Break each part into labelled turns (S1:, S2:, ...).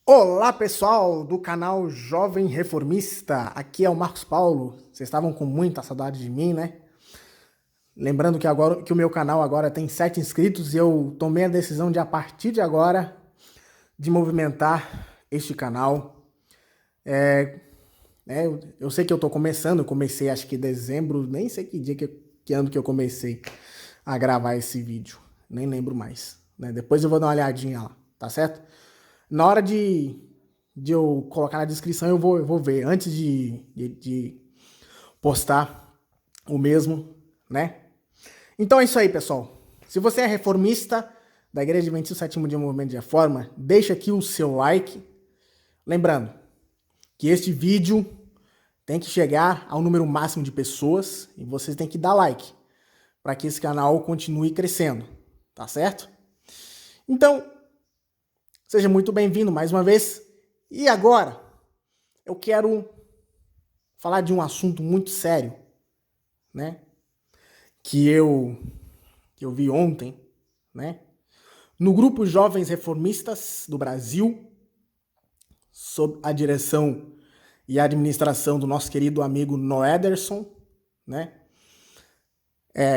S1: Olá pessoal do canal Jovem Reformista, aqui é o Marcos Paulo. Vocês estavam com muita saudade de mim, né? Lembrando que o meu canal agora tem 7 inscritos e eu tomei a decisão de, a partir de agora, de movimentar este canal. Eu sei que eu tô começando, eu comecei acho que em dezembro, nem sei que dia, que ano que eu comecei a gravar esse vídeo, nem lembro mais, né? Depois eu vou dar uma olhadinha lá, tá certo? Na hora de eu colocar na descrição, eu vou ver, antes de postar o mesmo, né? Então é isso aí, pessoal. Se você é reformista da Igreja Adventista do Sétimo Dia Movimento de Reforma, deixa aqui o seu like. Lembrando que este vídeo tem que chegar ao número máximo de pessoas e vocês têm que dar like para que esse canal continue crescendo, tá certo? Então, seja muito bem-vindo mais uma vez. E agora, eu quero falar de um assunto muito sério, né? Que eu vi ontem, né? No grupo Jovens Reformistas do Brasil, sob a direção e a administração do nosso querido amigo Noederson, né?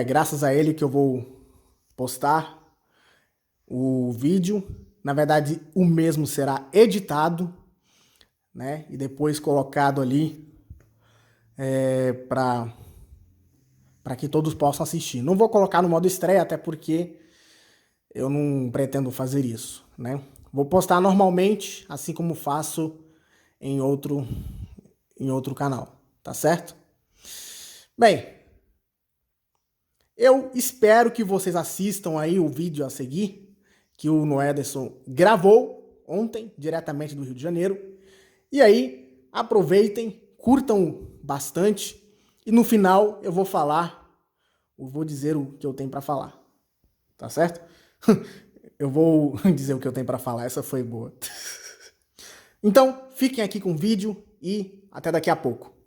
S1: Graças a ele que eu vou postar o vídeo. Na verdade, o mesmo será editado, né? E depois colocado ali para que todos possam assistir. Não vou colocar no modo estreia, até porque eu não pretendo fazer isso, né? Vou postar normalmente, assim como faço em outro canal, tá certo? Bem, eu espero que vocês assistam aí o vídeo a seguir, que o Noederson gravou ontem, diretamente do Rio de Janeiro. E aí, aproveitem, curtam bastante, e no final eu vou dizer o que eu tenho para falar, tá certo? Eu vou dizer o que eu tenho para falar, essa foi boa. Então, fiquem aqui com o vídeo e até daqui a pouco.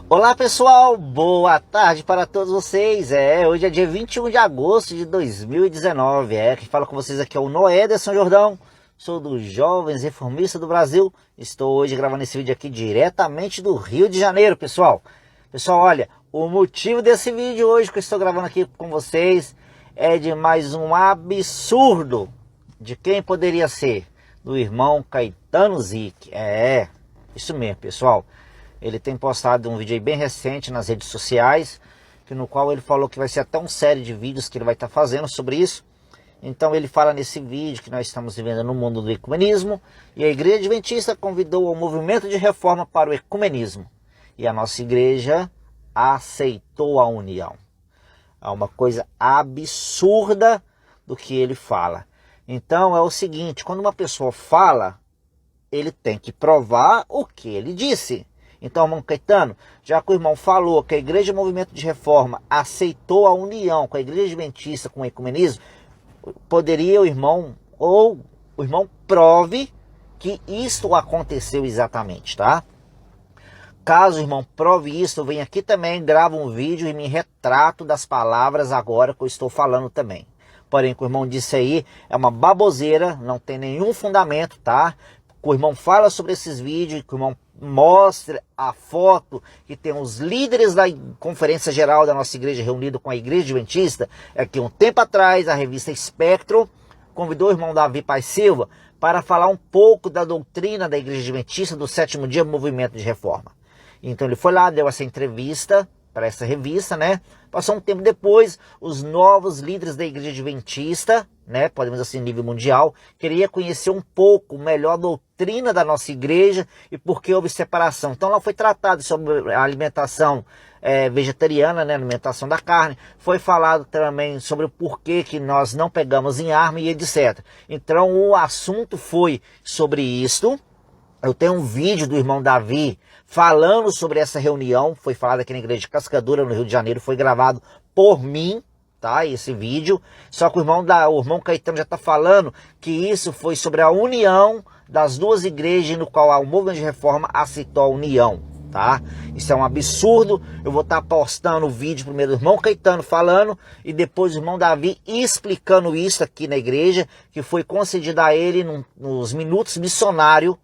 S2: Olá pessoal, boa tarde para todos vocês. Hoje é dia 21 de agosto de 2019. Quem fala com vocês aqui é o Noederson Jordão. Sou dos Jovens Reformistas do Brasil. Estou hoje gravando esse vídeo aqui diretamente do Rio de Janeiro, pessoal. Pessoal, olha, o motivo desse vídeo hoje que eu estou gravando aqui com vocês é de mais um absurdo. De quem poderia ser? Do irmão Caetano Zic. Isso mesmo, pessoal. Ele tem postado um vídeo aí bem recente nas redes sociais, no qual ele falou que vai ser até uma série de vídeos que ele vai estar fazendo sobre isso. Então ele fala nesse vídeo que nós estamos vivendo no mundo do ecumenismo, e a Igreja Adventista convidou o movimento de reforma para o ecumenismo. E a nossa igreja aceitou a união. É uma coisa absurda do que ele fala. Então é o seguinte, quando uma pessoa fala, ele tem que provar o que ele disse. Então, irmão Caetano, já que o irmão falou que a Igreja Movimento de Reforma aceitou a união com a Igreja Adventista, com o ecumenismo, poderia o irmão prove que isto aconteceu exatamente, tá? Caso o irmão prove isso, eu venho aqui também, gravo um vídeo e me retrato das palavras agora que eu estou falando também. Porém, o que o irmão disse aí é uma baboseira, não tem nenhum fundamento, tá? O irmão fala sobre esses vídeos, que o irmão mostra a foto que tem os líderes da conferência geral da nossa igreja reunido com a Igreja Adventista. É que um tempo atrás a revista Espectro convidou o irmão Davi Paz Silva para falar um pouco da doutrina da Igreja Adventista do Sétimo Dia Movimento de Reforma. Então ele foi lá, deu essa entrevista para essa revista, né? Passou um tempo depois, os novos líderes da Igreja Adventista, né, podemos assim, nível mundial, queria conhecer um pouco melhor a doutrina da nossa igreja e por que houve separação. Então lá foi tratado sobre a alimentação vegetariana, né, alimentação da carne, foi falado também sobre o porquê que nós não pegamos em arma e etc. Então o assunto foi sobre isto. Eu tenho um vídeo do irmão Davi falando sobre essa reunião, foi falado aqui na igreja de Cascadura, no Rio de Janeiro, foi gravado por mim, tá? Esse vídeo. Só que o irmão Caetano já está falando que isso foi sobre a união das duas igrejas, no qual o movimento de reforma aceitou a união. tá? Isso é um absurdo. Eu vou estar postando o vídeo primeiro do irmão Caetano falando e depois o irmão Davi explicando isso aqui na igreja, que foi concedido a ele nos minutos missionário,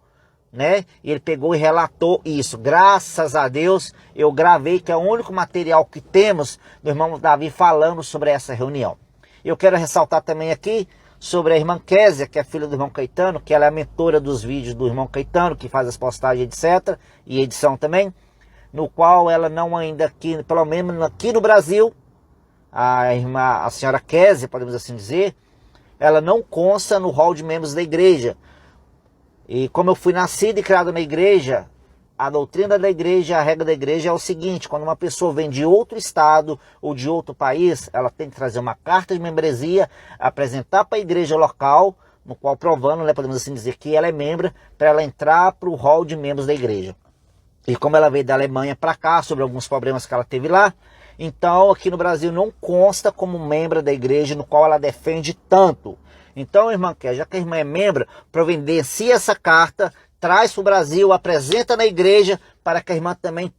S2: né? E ele pegou e relatou isso. Graças a Deus eu gravei, que é o único material que temos do irmão Davi falando sobre essa reunião. Eu quero ressaltar também aqui sobre a irmã Késia, que é filha do irmão Caetano, que ela é a mentora dos vídeos do irmão Caetano, que faz as postagens, etc. E edição também, no qual ela não ainda aqui, pelo menos aqui no Brasil, a senhora Késia, podemos assim dizer, ela não consta no hall de membros da igreja. E como eu fui nascido e criado na igreja, a doutrina da igreja, a regra da igreja é o seguinte: quando uma pessoa vem de outro estado ou de outro país, ela tem que trazer uma carta de membresia, apresentar para a igreja local, no qual provando, né, podemos assim dizer, que ela é membro, para ela entrar para o hall de membros da igreja. E como ela veio da Alemanha para cá, sobre alguns problemas que ela teve lá, então aqui no Brasil não consta como membro da igreja no qual ela defende tanto. Então, irmã, já que a irmã é membro, providencia essa carta, traz para o Brasil, apresenta na igreja, para que a irmã também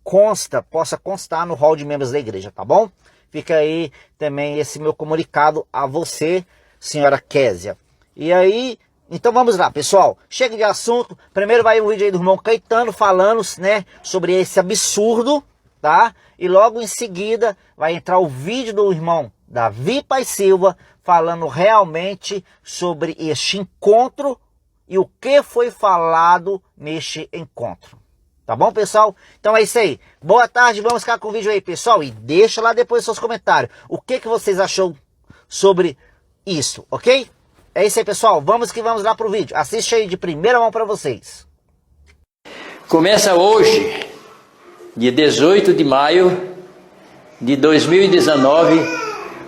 S2: possa constar no hall de membros da igreja, tá bom? Fica aí também esse meu comunicado a você, senhora Késia. E aí, então vamos lá, pessoal. Chega de assunto. Primeiro vai o vídeo aí do irmão Caetano falando, né, sobre esse absurdo, tá? E logo em seguida vai entrar o vídeo do irmão Davi Pai Silva falando realmente sobre este encontro e o que foi falado neste encontro. Tá bom, pessoal? Então é isso aí. Boa tarde, vamos ficar com o vídeo aí, pessoal. E deixa lá depois seus comentários. O que vocês achou sobre isso, ok? É isso aí, pessoal. Vamos que vamos lá pro vídeo. Assiste aí de primeira mão para vocês.
S3: Começa hoje, dia 18 de maio de 2019,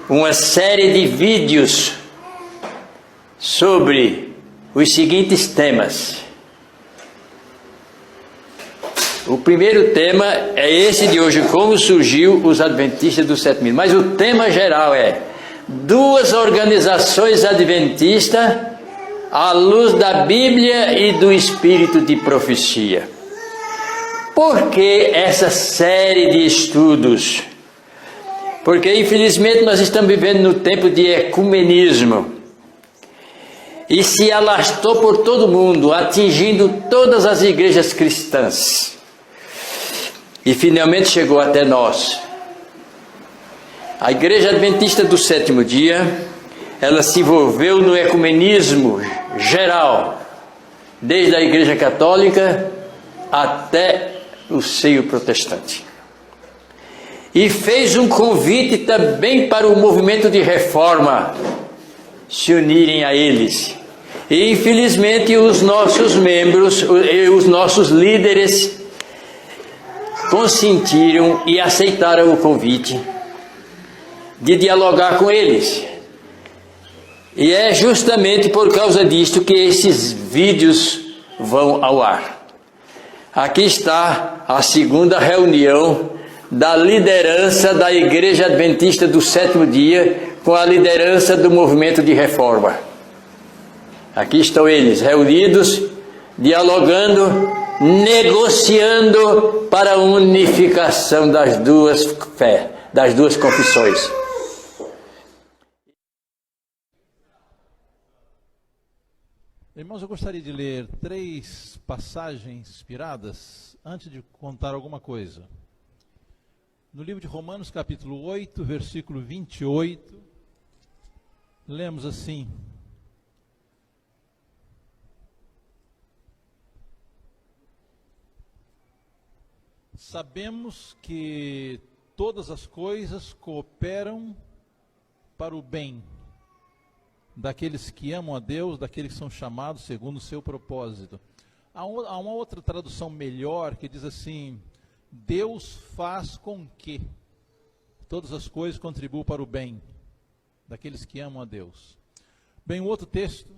S3: uma série de vídeos sobre os seguintes temas. O primeiro tema é esse de hoje: como surgiu os adventistas do sétimo dia. Mas o tema geral é duas organizações adventistas à luz da Bíblia e do espírito de profecia. Por que essa série de estudos? Porque infelizmente nós estamos vivendo no tempo de ecumenismo e se alastrou por todo mundo, atingindo todas as igrejas cristãs. E finalmente chegou até nós. A Igreja Adventista do Sétimo Dia, ela se envolveu no ecumenismo geral, desde a Igreja Católica até o seio protestante. E fez um convite também para o movimento de reforma se unirem a eles. E infelizmente os nossos membros e os nossos líderes consentiram e aceitaram o convite de dialogar com eles. E é justamente por causa disto que esses vídeos vão ao ar. Aqui está a segunda reunião da liderança da Igreja Adventista do Sétimo Dia com a liderança do movimento de reforma. Aqui estão eles reunidos, dialogando, negociando para a unificação das duas fés, das duas confissões.
S4: Irmãos, eu gostaria de ler 3 passagens inspiradas antes de contar alguma coisa. No livro de Romanos, capítulo 8, versículo 28, lemos assim: sabemos que todas as coisas cooperam para o bem daqueles que amam a Deus, daqueles que são chamados segundo o seu propósito. Há uma outra tradução melhor que diz assim: Deus faz com que todas as coisas contribuam para o bem daqueles que amam a Deus. Bem, o outro texto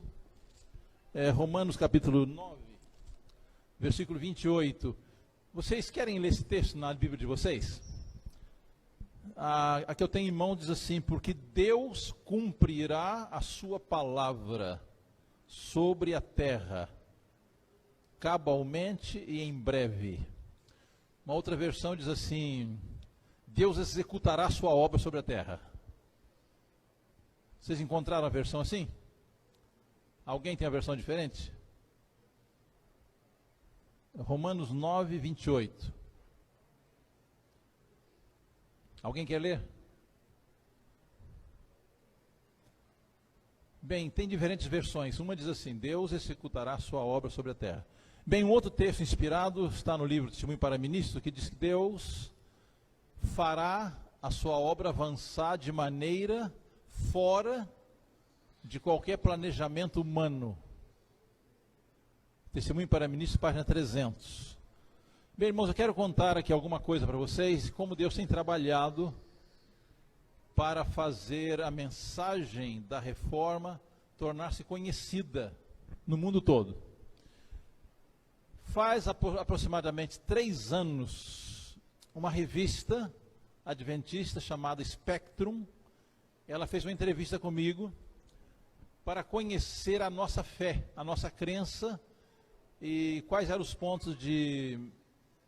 S4: é Romanos capítulo 9, versículo 28. Vocês querem ler esse texto na Bíblia de vocês? A que eu tenho em mão diz assim: porque Deus cumprirá a sua palavra sobre a terra, cabalmente e em breve. Uma outra versão diz assim: Deus executará sua obra sobre a terra. Vocês encontraram a versão assim? Alguém tem a versão diferente? Romanos 9, 28. Alguém quer ler? Bem, tem diferentes versões. Uma diz assim: Deus executará sua obra sobre a terra. Bem, um outro texto inspirado está no livro Testemunho para Ministro, que diz que Deus fará a sua obra avançar de maneira fora de qualquer planejamento humano. Testemunho para Ministro, página 300. Bem, irmãos, eu quero contar aqui alguma coisa para vocês, como Deus tem trabalhado para fazer a mensagem da reforma tornar-se conhecida no mundo todo. Faz aproximadamente 3 anos, uma revista adventista chamada Spectrum, ela fez uma entrevista comigo para conhecer a nossa fé, a nossa crença e quais eram os pontos de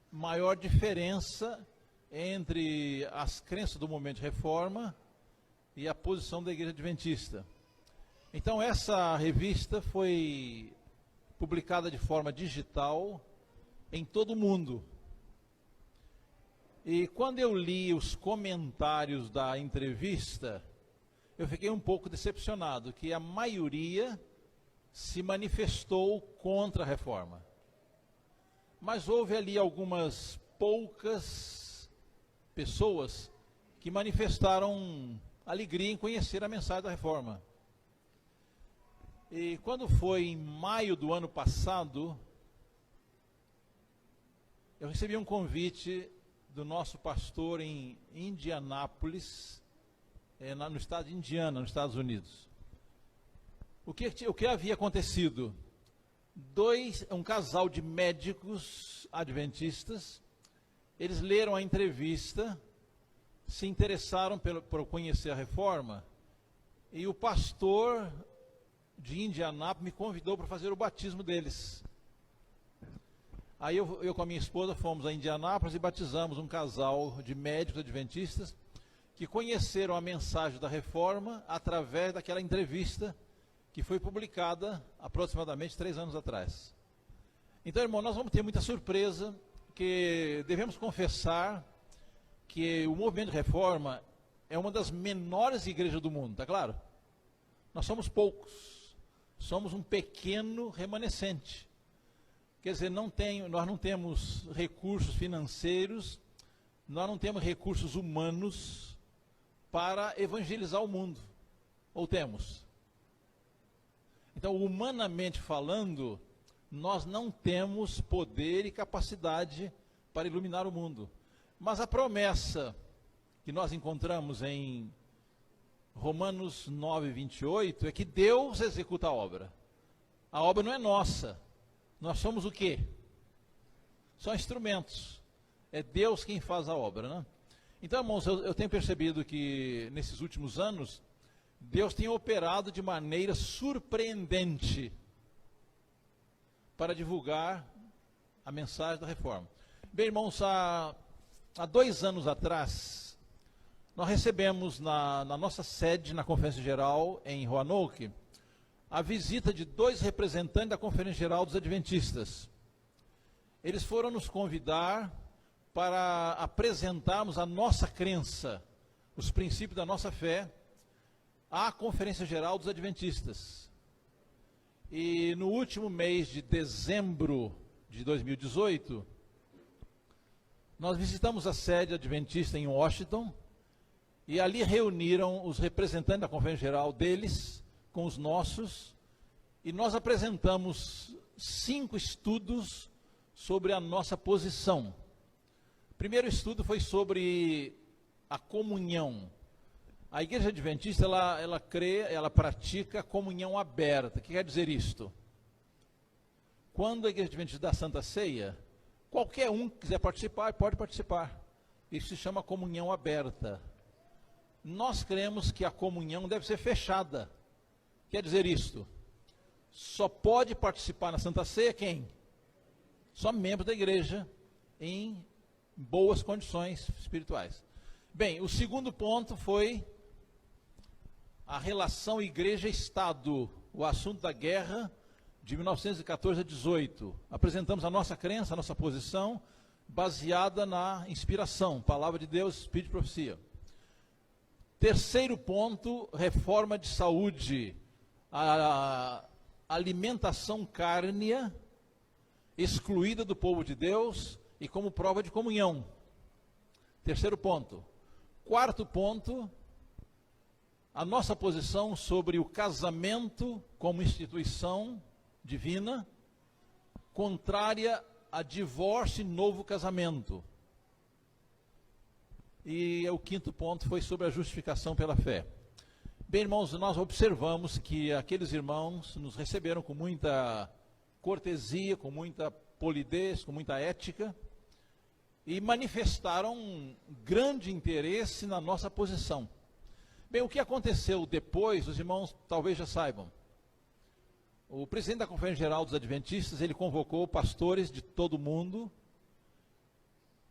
S4: maior diferença entre as crenças do movimento de reforma e a posição da igreja adventista. Então essa revista foi publicada de forma digital em todo o mundo. E quando eu li os comentários da entrevista, eu fiquei um pouco decepcionado, que a maioria se manifestou contra a reforma. Mas houve ali algumas poucas pessoas que manifestaram alegria em conhecer a mensagem da reforma. E quando foi em maio do ano passado, eu recebi um convite do nosso pastor em Indianápolis, no estado de Indiana, nos Estados Unidos. O que havia acontecido? Um casal de médicos adventistas, eles leram a entrevista, se interessaram por conhecer a reforma, e o pastor de Indianápolis me convidou para fazer o batismo deles. Aí eu com a minha esposa fomos a Indianápolis e batizamos um casal de médicos adventistas que conheceram a mensagem da reforma através daquela entrevista que foi publicada aproximadamente 3 anos atrás. Então, irmão, nós vamos ter muita surpresa, que devemos confessar que o movimento de reforma é uma das menores igrejas do mundo, tá claro? Nós somos poucos. Somos um pequeno remanescente. Quer dizer, nós não temos recursos financeiros, nós não temos recursos humanos para evangelizar o mundo. Ou temos? Então, humanamente falando, nós não temos poder e capacidade para iluminar o mundo. Mas a promessa que nós encontramos em Romanos 9, 28, é que Deus executa a obra. A obra não é nossa. Nós somos o quê? Só instrumentos. É Deus quem faz a obra, né? Então, irmãos, eu tenho percebido que nesses últimos anos, Deus tem operado de maneira surpreendente para divulgar a mensagem da reforma. Bem, irmãos, há 2 anos atrás, nós recebemos na nossa sede, na Conferência Geral, em Roanoke, a visita de 2 representantes da Conferência Geral dos Adventistas. Eles foram nos convidar para apresentarmos a nossa crença, os princípios da nossa fé, à Conferência Geral dos Adventistas. E no último mês de dezembro de 2018, nós visitamos a sede adventista em Washington, e ali reuniram os representantes da Conferência Geral deles com os nossos, e nós apresentamos 5 estudos sobre a nossa posição. O primeiro estudo foi sobre a comunhão. A Igreja Adventista, ela pratica a comunhão aberta. O que quer dizer isto? Quando a Igreja Adventista dá a Santa Ceia, qualquer um que quiser participar, pode participar. Isso se chama comunhão aberta. Nós cremos que a comunhão deve ser fechada. Quer dizer isto? Só pode participar na Santa Ceia quem? Só membro da igreja em boas condições espirituais. Bem, o segundo ponto foi a relação igreja-estado, o assunto da guerra de 1914 a 18. Apresentamos a nossa crença, a nossa posição, baseada na inspiração, palavra de Deus, Espírito e profecia. Terceiro ponto, reforma de saúde, a alimentação cárnea, excluída do povo de Deus e como prova de comunhão. Terceiro ponto. Quarto ponto, a nossa posição sobre o casamento como instituição divina, contrária a divórcio e novo casamento. E o quinto ponto foi sobre a justificação pela fé. Bem, irmãos, nós observamos que aqueles irmãos nos receberam com muita cortesia, com muita polidez, com muita ética, e manifestaram um grande interesse na nossa posição. Bem, o que aconteceu depois, os irmãos talvez já saibam. O presidente da Conferência Geral dos Adventistas, ele convocou pastores de todo o mundo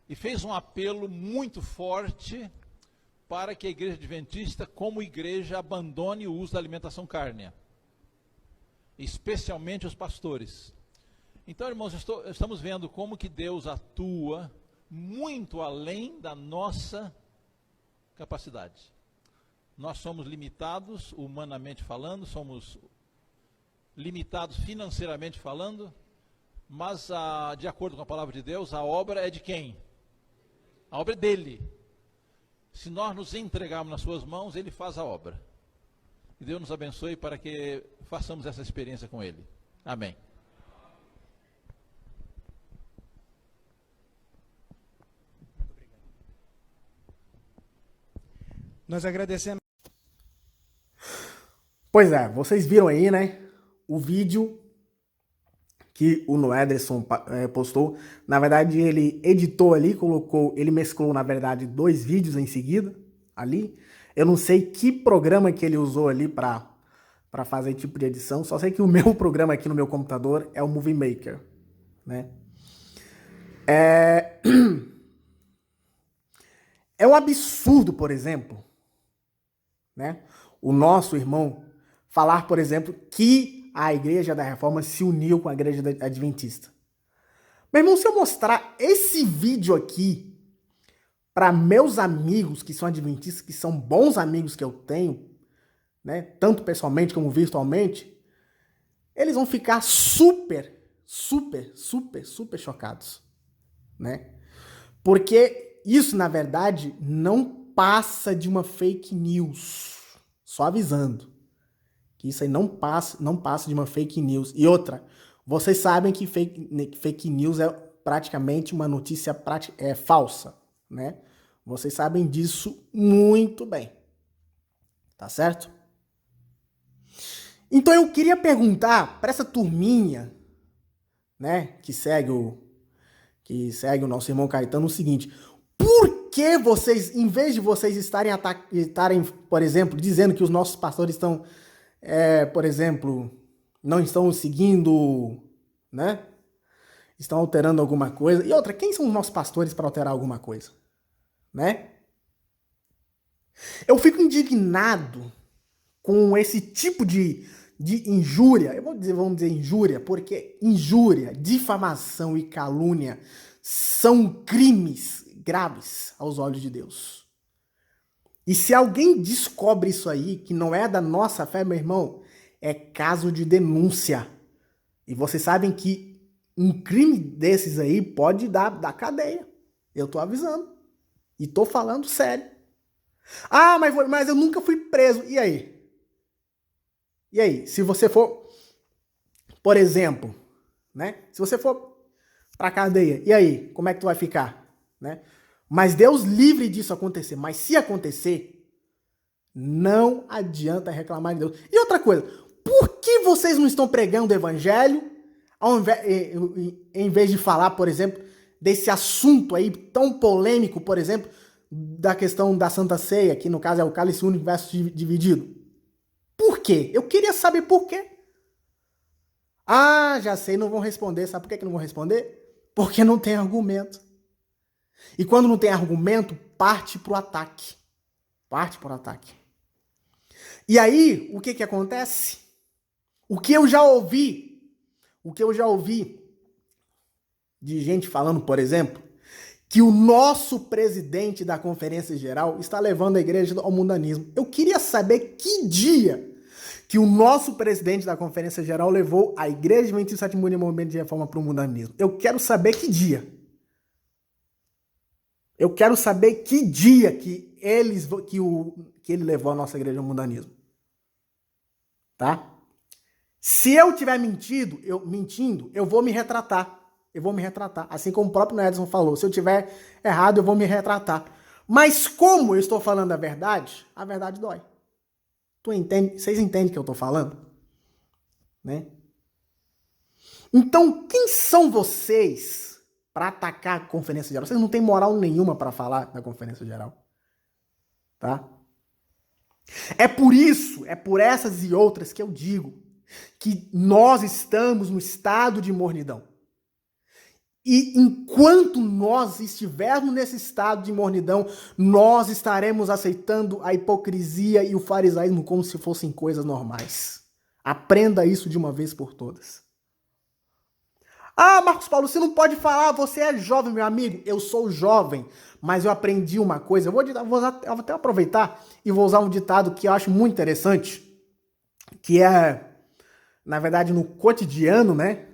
S4: e fez um apelo muito forte para que a igreja adventista, como igreja, abandone o uso da alimentação cárnea, especialmente os pastores. Então, irmãos, estamos vendo como que Deus atua muito além da nossa capacidade. Nós somos limitados, humanamente falando, somos limitados financeiramente falando, mas, de acordo com a palavra de Deus, a obra é de quem? A obra é dele. Se nós nos entregarmos nas suas mãos, ele faz a obra. Que Deus nos abençoe para que façamos essa experiência com ele. Amém.
S5: Nós agradecemos.
S1: Pois é, vocês viram aí, né? O vídeo que o Noederson postou. Na verdade, ele editou ali, ele mesclou, na verdade, 2 vídeos em seguida, ali. Eu não sei que programa que ele usou ali para fazer esse tipo de edição, só sei que o meu programa aqui no meu computador é o Movie Maker, né? É um absurdo, por exemplo, né? O nosso irmão falar, por exemplo, que a Igreja da Reforma se uniu com a Igreja Adventista. Meu irmão, se eu mostrar esse vídeo aqui para meus amigos que são adventistas, que são bons amigos que eu tenho, né, tanto pessoalmente como virtualmente, eles vão ficar super chocados, né? Porque isso, na verdade, não passa de uma fake news. Só avisando. Que isso aí não passa de uma fake news. E outra, vocês sabem que fake news é praticamente uma notícia falsa, né? Vocês sabem disso muito bem. Tá certo? Então eu queria perguntar para essa turminha, né, que segue o nosso irmão Caetano, o seguinte: por que vocês, em vez de vocês estarem, por exemplo, dizendo que os nossos pastores estão, por exemplo, não estão seguindo, né? Estão alterando alguma coisa. E outra, quem são os nossos pastores para alterar alguma coisa? Né? Eu fico indignado com esse tipo de injúria. Vamos dizer injúria, porque injúria, difamação e calúnia são crimes graves aos olhos de Deus. E se alguém descobre isso aí, que não é da nossa fé, meu irmão, é caso de denúncia. E vocês sabem que um crime desses aí pode dar cadeia. Eu tô avisando. E tô falando sério. Ah, mas eu nunca fui preso. E aí? E aí? Se você for, por exemplo, né? Se você for pra cadeia, e aí? Como é que tu vai ficar? Né? Mas Deus livre disso acontecer. Mas se acontecer, não adianta reclamar de Deus. E outra coisa, por que vocês não estão pregando o evangelho em vez de falar, por exemplo, desse assunto aí tão polêmico, por exemplo, da questão da Santa Ceia, que no caso é o cálice único versus dividido? Por quê? Eu queria saber por quê. Ah, já sei, não vão responder. Sabe por que não vão responder? Porque não tem argumento. E quando não tem argumento, parte para o ataque. Parte para o ataque. E aí, o que acontece? O que eu já ouvi de gente falando, por exemplo, que o nosso presidente da Conferência Geral está levando a igreja ao mundanismo. Eu queria saber que dia que o nosso presidente da Conferência Geral levou a Igreja Adventista do Sétimo Dia e Movimento de Reforma para o mundanismo. Eu quero saber que dia. Eu quero saber que dia que ele levou a nossa igreja ao mundanismo. Tá? Se eu estiver mentindo, eu vou me retratar. Eu vou me retratar. Assim como o próprio Edson falou. Se eu estiver errado, eu vou me retratar. Mas como eu estou falando a verdade dói. Vocês entendem o que eu estou falando? Né? Então, quem são vocês para atacar a Conferência Geral? Vocês não têm moral nenhuma para falar da Conferência Geral. Tá? É por essas e outras que eu digo que nós estamos no estado de mornidão. E enquanto nós estivermos nesse estado de mornidão, nós estaremos aceitando a hipocrisia e o farisaísmo como se fossem coisas normais. Aprenda isso de uma vez por todas. Ah, Marcos Paulo, você não pode falar, você é jovem, meu amigo. Eu sou jovem, mas eu aprendi uma coisa. Eu vou até aproveitar e vou usar um ditado que eu acho muito interessante, que é, na verdade, no cotidiano, né?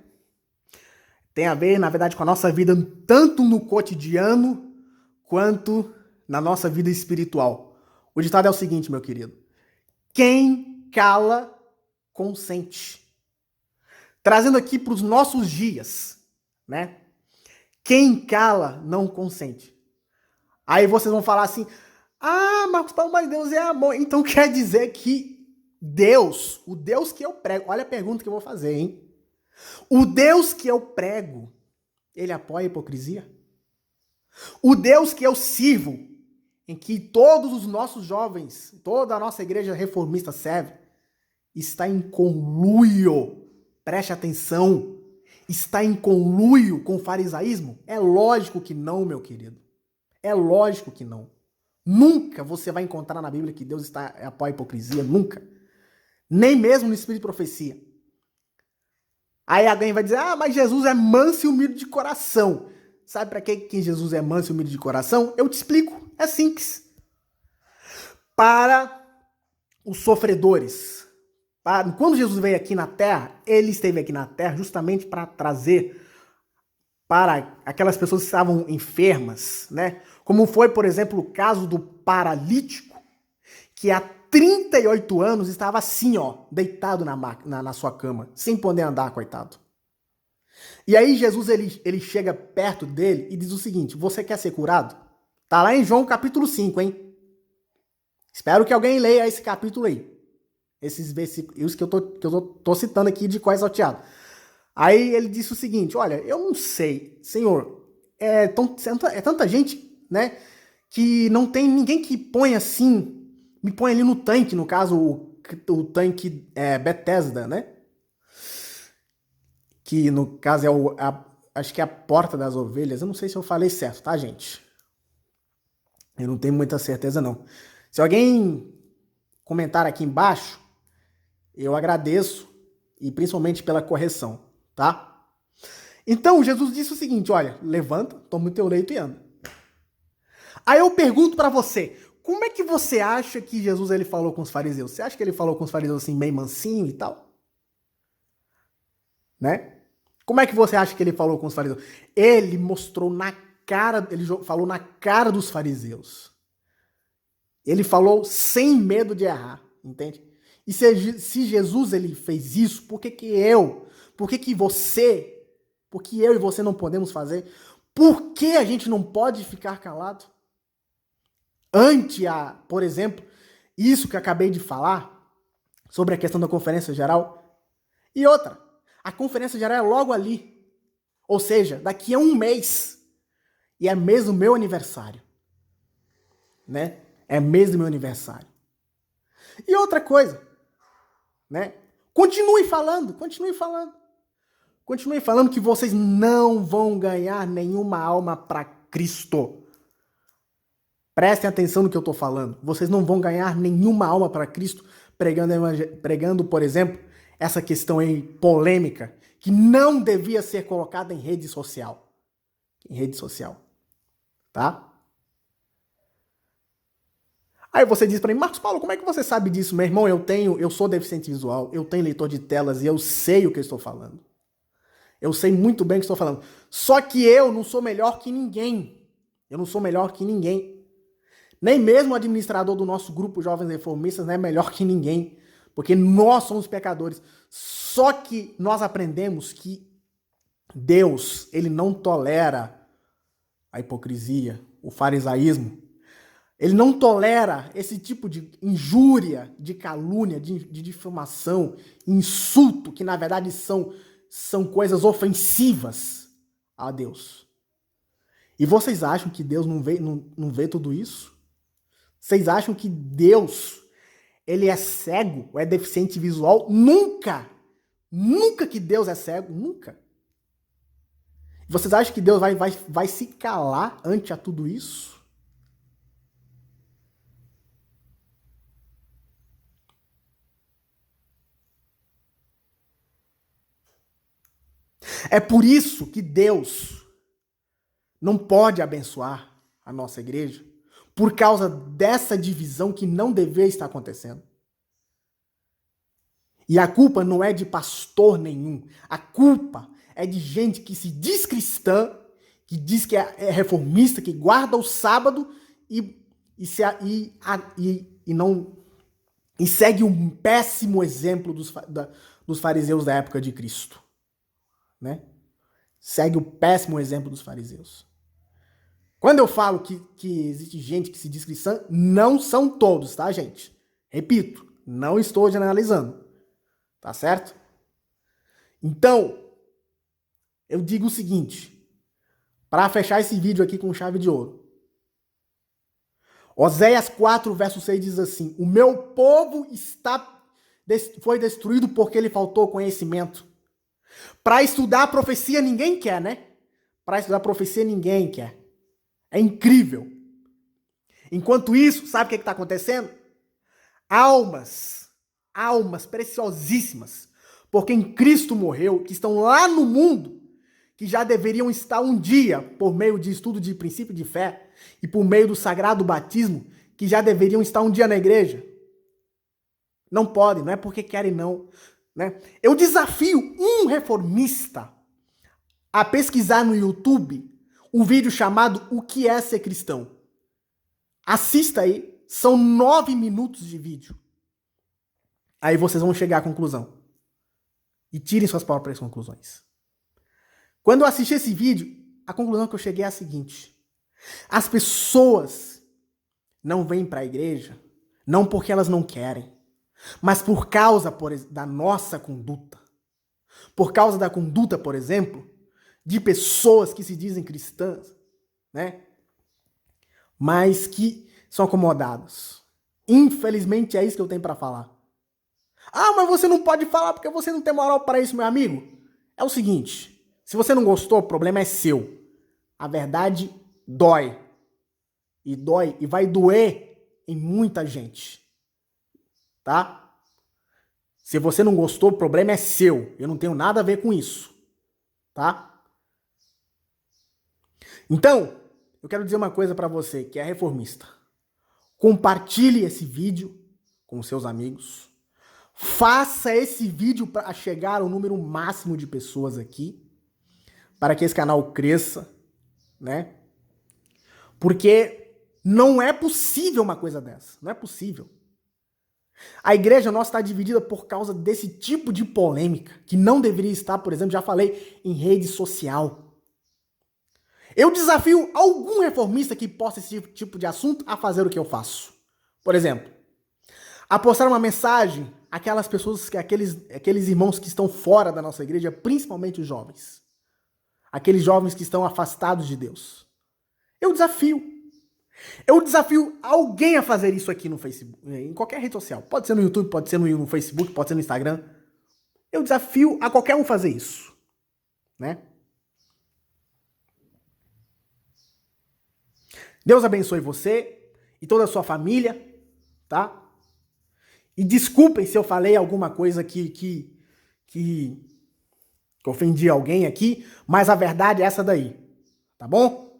S1: Tem a ver, na verdade, com a nossa vida, tanto no cotidiano quanto na nossa vida espiritual. O ditado é o seguinte, meu querido. Quem cala, consente. Trazendo aqui para os nossos dias, né? Quem cala, não consente. Aí vocês vão falar assim, ah, Marcos Paulo, mas Deus é amor. Então quer dizer que Deus, o Deus que eu prego, olha a pergunta que eu vou fazer, hein? O Deus que eu prego, ele apoia a hipocrisia? O Deus que eu sirvo, em que todos os nossos jovens, toda a nossa igreja reformista serve, está em conluio, preste atenção, está em conluio com o farisaísmo? É lógico que não, meu querido. É lógico que não. Nunca você vai encontrar na Bíblia que Deus apoia a hipocrisia, nunca. Nem mesmo no Espírito de Profecia. Aí alguém vai dizer, ah, mas Jesus é manso e humilde de coração. Sabe para que Jesus é manso e humilde de coração? Eu te explico, é simples. Para os sofredores. Quando Jesus veio aqui na Terra, ele esteve aqui na Terra justamente para trazer para aquelas pessoas que estavam enfermas, né? Como foi, por exemplo, o caso do paralítico, que há 38 anos estava assim, ó, deitado na sua cama, sem poder andar, coitado. E aí Jesus, ele chega perto dele e diz o seguinte, você quer ser curado? Tá lá em João capítulo 5, hein? Espero que alguém leia esse capítulo aí. Esses versículos que eu tô citando aqui de cor salteado. Aí ele disse o seguinte, olha, eu não sei, Senhor, é tanta gente, né, que não tem ninguém que põe assim, me põe ali no tanque, no caso, o tanque Bethesda, né? Que no caso acho que é a porta das ovelhas. Eu não sei se eu falei certo, tá, gente? Eu não tenho muita certeza, não. Se alguém comentar aqui embaixo, eu agradeço, e principalmente pela correção, tá? Então, Jesus disse o seguinte, olha, levanta, toma o teu leito e anda. Aí eu pergunto pra você, como é que você acha que Jesus ele falou com os fariseus? Você acha que ele falou com os fariseus assim, meio mansinho e tal? Né? Como é que você acha que ele falou com os fariseus? Ele mostrou ele falou na cara dos fariseus. Ele falou sem medo de errar, entende? E se Jesus ele fez isso, por que eu e você não podemos fazer? Por que a gente não pode ficar calado? Por exemplo, isso que eu acabei de falar, sobre a questão da Conferência Geral. E outra, a Conferência Geral é logo ali. Ou seja, daqui a um mês. E é mês do meu aniversário. Né? É mês do meu aniversário. E outra coisa, né? Continue falando. Continue falando que vocês não vão ganhar nenhuma alma para Cristo. Prestem atenção no que eu estou falando. Vocês não vão ganhar nenhuma alma para Cristo pregando, por exemplo, essa questão aí polêmica que não devia ser colocada em rede social. Em rede social. Tá? Aí você diz para mim, Marcos Paulo, como é que você sabe disso? Meu irmão, eu sou deficiente visual, eu tenho leitor de telas e eu sei o que eu estou falando. Eu sei muito bem o que estou falando. Só que eu não sou melhor que ninguém. Eu não sou melhor que ninguém. Nem mesmo o administrador do nosso grupo Jovens Reformistas não é melhor que ninguém. Porque nós somos pecadores. Só que nós aprendemos que Deus, ele não tolera a hipocrisia, o farisaísmo. Ele não tolera esse tipo de injúria, de calúnia, de difamação, insulto, que na verdade são coisas ofensivas a Deus. E vocês acham que Deus não vê tudo isso? Vocês acham que Deus, ele é cego ou é deficiente visual? Nunca! Nunca que Deus é cego, nunca. Vocês acham que Deus vai se calar ante a tudo isso? É por isso que Deus não pode abençoar a nossa igreja, por causa dessa divisão que não deveria estar acontecendo. E a culpa não é de pastor nenhum. A culpa é de gente que se diz cristã, que diz que é reformista, que guarda o sábado e segue um péssimo exemplo dos fariseus da época de Cristo. Né? Segue o péssimo exemplo dos fariseus. Quando eu falo que existe gente que se diz cristã, não são todos, tá, gente? Repito, não estou generalizando. Tá certo? Então, eu digo o seguinte, para fechar esse vídeo aqui com chave de ouro. Oséias 4, verso 6 diz assim: o meu povo foi destruído porque lhe faltou conhecimento. Para estudar a profecia ninguém quer, né? Para estudar a profecia ninguém quer. É incrível. Enquanto isso, sabe o que está acontecendo? Almas preciosíssimas, porque em Cristo morreu, que estão lá no mundo, que já deveriam estar um dia, por meio de estudo de princípio de fé, e por meio do sagrado batismo, que já deveriam estar um dia na igreja. Não podem, não é porque querem não. Né? Eu desafio um reformista a pesquisar no YouTube um vídeo chamado O que é ser cristão. Assista aí, são 9 minutos de vídeo. Aí vocês vão chegar à conclusão. E tirem suas próprias conclusões. Quando eu assisti esse vídeo, a conclusão que eu cheguei é a seguinte: as pessoas não vêm para a igreja não porque elas não querem, mas por causa da nossa conduta. Por causa da conduta, por exemplo, de pessoas que se dizem cristãs, né? Mas que são acomodadas. Infelizmente é isso que eu tenho para falar. Ah, mas você não pode falar porque você não tem moral para isso, meu amigo. É o seguinte, se você não gostou, o problema é seu. A verdade dói. E dói e vai doer em muita gente. Tá? Se você não gostou, o problema é seu. Eu não tenho nada a ver com isso. Tá? Então, eu quero dizer uma coisa para você que é reformista. Compartilhe esse vídeo com seus amigos. Faça esse vídeo para chegar ao número máximo de pessoas aqui, para que esse canal cresça, né? Porque não é possível uma coisa dessa. Não é possível. A igreja nossa está dividida por causa desse tipo de polêmica, que não deveria estar, por exemplo, já falei, em rede social. Eu desafio algum reformista que posta esse tipo de assunto a fazer o que eu faço. Por exemplo, a postar uma mensagem àquelas pessoas, aqueles irmãos que estão fora da nossa igreja, principalmente os jovens. Aqueles jovens que estão afastados de Deus. Eu desafio alguém a fazer isso aqui no Facebook, em qualquer rede social. Pode ser no YouTube, pode ser no Facebook, pode ser no Instagram. Eu desafio a qualquer um fazer isso, né? Deus abençoe você e toda a sua família, tá? E desculpem se eu falei alguma coisa que ofendi alguém aqui, mas a verdade é essa daí, tá bom?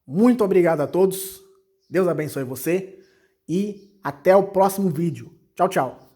S1: Muito obrigado a todos, Deus abençoe você e até o próximo vídeo. Tchau, tchau.